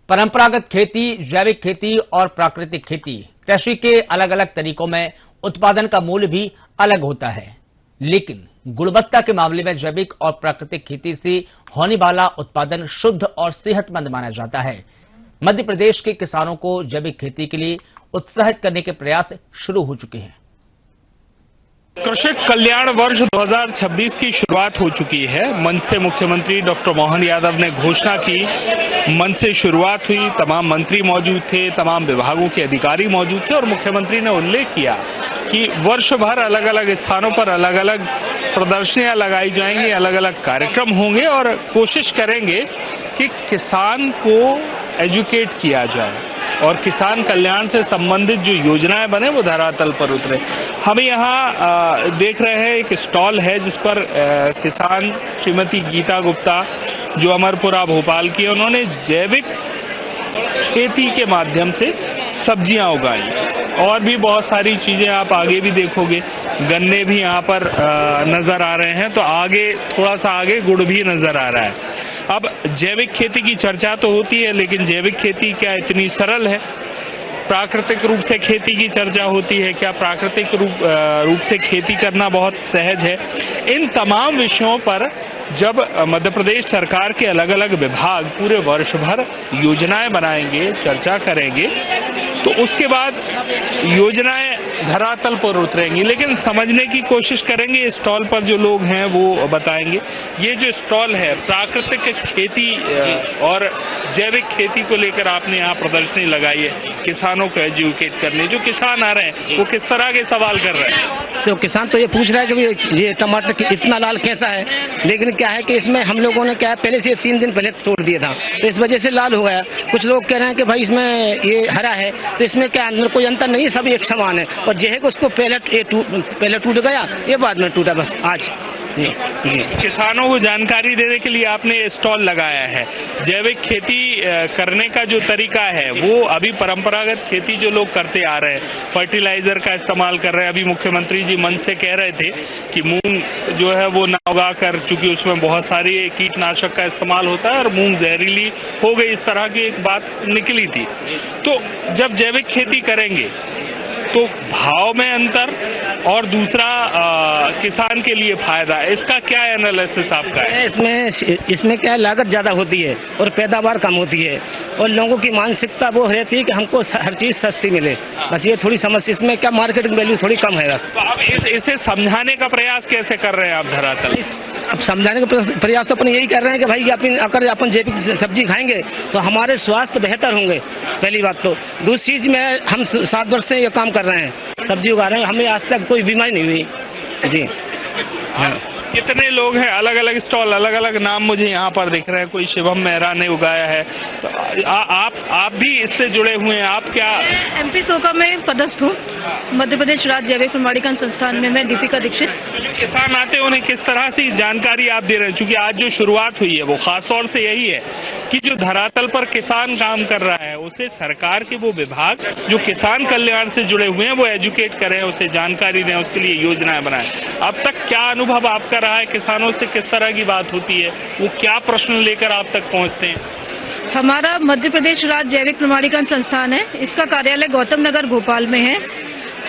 परंपरागत खेती, जैविक खेती और प्राकृतिक खेती, कृषि के अलग अलग तरीकों में उत्पादन का मूल्य भी अलग होता है, लेकिन गुणवत्ता के मामले में जैविक और प्राकृतिक खेती से होने वाला उत्पादन शुद्ध और सेहतमंद माना जाता है। मध्य प्रदेश के किसानों को जैविक खेती के लिए उत्साहित करने के प्रयास शुरू हो चुके हैं। कृषक कल्याण वर्ष 2026 की शुरुआत हो चुकी है। मंच से मुख्यमंत्री डॉक्टर मोहन यादव ने घोषणा की, मंच से शुरुआत हुई, तमाम मंत्री मौजूद थे, तमाम विभागों के अधिकारी मौजूद थे और मुख्यमंत्री ने उल्लेख किया कि वर्ष भर अलग अलग स्थानों पर अलग अलग प्रदर्शनियां लगाई जाएंगी, अलग अलग कार्यक्रम होंगे और कोशिश करेंगे कि किसान को एजुकेट किया जाए और किसान कल्याण से संबंधित जो योजनाएं बने वो धरातल पर उतरे। हम यहाँ देख रहे हैं एक स्टॉल है जिस पर किसान श्रीमती गीता गुप्ता जो अमरपुरा भोपाल की है, उन्होंने जैविक खेती के माध्यम से सब्जियां उगाई और भी बहुत सारी चीजें आप आगे भी देखोगे। गन्ने भी यहाँ पर नजर आ रहे हैं, तो आगे थोड़ा सा आगे गुड़ भी नजर आ रहा है। अब जैविक खेती की चर्चा तो होती है, लेकिन जैविक खेती क्या इतनी सरल है? प्राकृतिक रूप से खेती की चर्चा होती है, क्या प्राकृतिक रूप से खेती करना बहुत सहज है? इन तमाम विषयों पर जब मध्य प्रदेश सरकार के अलग अलग विभाग पूरे वर्ष भर योजनाएं बनाएंगे, चर्चा करेंगे, तो उसके बाद योजनाएं धरातल पर उतरेंगी। लेकिन समझने की कोशिश करेंगे, स्टॉल पर जो लोग हैं वो बताएंगे। ये जो स्टॉल है प्राकृतिक खेती और जैविक खेती को लेकर आपने यहाँ प्रदर्शनी लगाई है किसानों को एजुकेट करने। जो किसान आ रहे हैं वो किस तरह के सवाल कर रहे हैं? तो किसान तो ये पूछ रहा है कि ये टमाटर इतना लाल कैसा है, लेकिन क्या है कि इसमें हम लोगों ने क्या है पहले से 3 दिन पहले तोड़ दिया था, तो इस वजह से लाल हो गया। कुछ लोग कह रहे हैं कि भाई इसमें ये हरा है, तो इसमें क्या अंदर कोई अंतर नहीं है, सब एक समान है। और जो है कि उसको पहले टूट गया, ये बाद में टूटा बस आज। जी। किसानों को जानकारी देने के लिए आपने स्टॉल लगाया है। जैविक खेती करने का जो तरीका है वो अभी परंपरागत खेती जो लोग करते आ रहे हैं, फर्टिलाइजर का इस्तेमाल कर रहे हैं। अभी मुख्यमंत्री जी मंच से कह रहे थे कि मूंग जो है वो ना उगा कर, चूंकि उसमें बहुत सारी कीटनाशक का इस्तेमाल होता है और मूंग जहरीली हो गई, इस तरह की एक बात निकली थी। तो जब जैविक खेती करेंगे तो भाव में अंतर और दूसरा किसान के लिए फायदा, इसका क्या एनालिसिस आपका है? इसमें क्या लागत ज्यादा होती है और पैदावार कम होती है और लोगों की मानसिकता वो रहती है कि हमको हर चीज सस्ती मिले, बस ये थोड़ी समस्या। इसमें क्या मार्केटिंग वैल्यू थोड़ी कम है बस। तो आप इसे समझाने का प्रयास कैसे कर रहे हैं आप धरातल? अब समझाने का प्रयास तो अपन यही कर रहे हैं कि भाई अगर अपन जैविक सब्जी खाएंगे तो हमारे स्वास्थ्य बेहतर होंगे, पहली बात तो। दूसरी चीज में हम 7 वर्ष से ये काम कर रहे हैं, सब्जी उगा रहे हैं, हमें आज तक कोई बीमारी नहीं हुई जी। हाँ। कितने लोग हैं? अलग अलग स्टॉल, अलग अलग नाम मुझे यहाँ पर दिख रहे हैं। कोई शिवम मेहरा ने उगाया है, तो आप भी इससे जुड़े हुए हैं। आप क्या? MP सोका में पदस्थ हूँ, मध्य प्रदेश राज्य जैविक प्रमाणीकरण संस्थान में मैं दीपिका दीक्षित। किसान आते हैं उन्हें किस तरह से जानकारी आप दे रहे हैं? क्योंकि आज जो शुरुआत हुई है वो खासतौर से यही है कि जो धरातल पर किसान काम कर रहा है उसे सरकार के वो विभाग जो किसान कल्याण से जुड़े हुए हैं वो एजुकेट करें, उसे जानकारी दें, उसके लिए योजनाएं बनाएं। अब तक क्या अनुभव आपका रहा है? किसानों से किस तरह की बात होती है? वो क्या प्रश्न लेकर आप तक पहुंचते हैं? हमारा मध्य प्रदेश राज्य जैविक प्रमाणीकरण संस्थान है, इसका कार्यालय गौतम नगर भोपाल में है।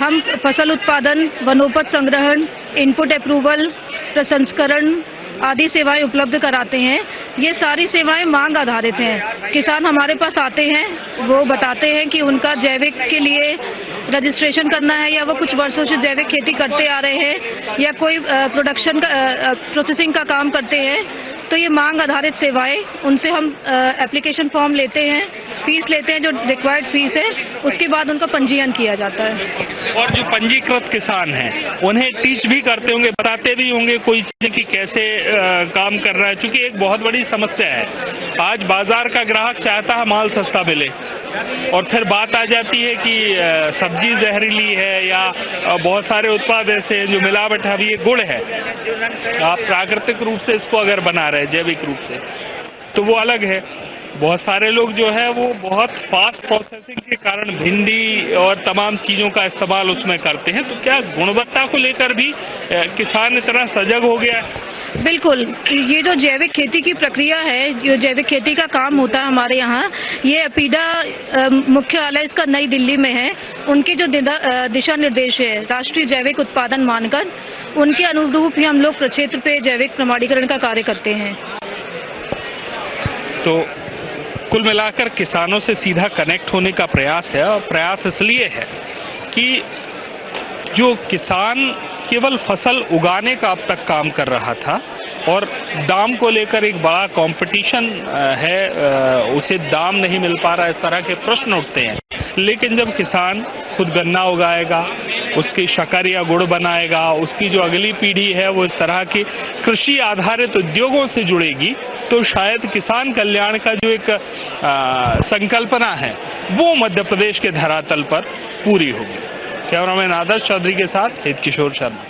हम फसल उत्पादन, वनोपज संग्रहण, इनपुट अप्रूवल, प्रसंस्करण आदि सेवाएं उपलब्ध कराते हैं। ये सारी सेवाएं मांग आधारित हैं। किसान हमारे पास आते हैं, वो बताते हैं कि उनका जैविक के लिए रजिस्ट्रेशन करना है या वो कुछ वर्षों से जैविक खेती करते आ रहे हैं या कोई प्रोसेसिंग का काम करते हैं। तो ये मांग आधारित सेवाएं, उनसे हम एप्लीकेशन फॉर्म लेते हैं, फीस लेते हैं जो रिक्वायर्ड फीस है, उसके बाद उनका पंजीयन किया जाता है। और जो पंजीकृत किसान हैं उन्हें टीच भी करते होंगे, बताते भी होंगे कोई चीज कि कैसे काम कर रहा है, क्योंकि एक बहुत बड़ी समस्या है। आज बाजार का ग्राहक चाहता है माल सस्ता मिले और फिर बात आ जाती है कि सब्जी जहरीली है या बहुत सारे उत्पाद ऐसे हैं जो मिलावट है। अभी ये गुड़ है, आप प्राकृतिक रूप से इसको अगर बना रहे हैं जैविक रूप से तो वो अलग है। बहुत सारे लोग जो है वो बहुत फास्ट प्रोसेसिंग के कारण भिंडी और तमाम चीजों का इस्तेमाल उसमें करते हैं। तो क्या गुणवत्ता को लेकर भी किसान इतना सजग हो गया है? बिल्कुल, ये जो जैविक खेती की प्रक्रिया है, जो जैविक खेती का काम होता है हमारे यहाँ, ये अपीडा मुख्यालय इसका नई दिल्ली में है। उनके जो दिशा निर्देश है राष्ट्रीय जैविक उत्पादन मानक, उनके अनुरूप ही हम लोग प्रक्षेत्र पे जैविक प्रमाणीकरण का कार्य करते हैं। तो कुल मिलाकर किसानों से सीधा कनेक्ट होने का प्रयास है, और प्रयास इसलिए है कि जो किसान केवल फसल उगाने का अब तक काम कर रहा था और दाम को लेकर एक बड़ा कंपटीशन है, उचित दाम नहीं मिल पा रहा, इस तरह के प्रश्न उठते हैं। लेकिन जब किसान खुद गन्ना उगाएगा, उसकी शक्कर या गुड़ बनाएगा, उसकी जो अगली पीढ़ी है वो इस तरह की कृषि आधारित उद्योगों से जुड़ेगी, तो शायद किसान कल्याण का जो एक संकल्पना है वो मध्य प्रदेश के धरातल पर पूरी होगी। कैमरामैन आदर्श चौधरी के साथ हित किशोर शर्मा।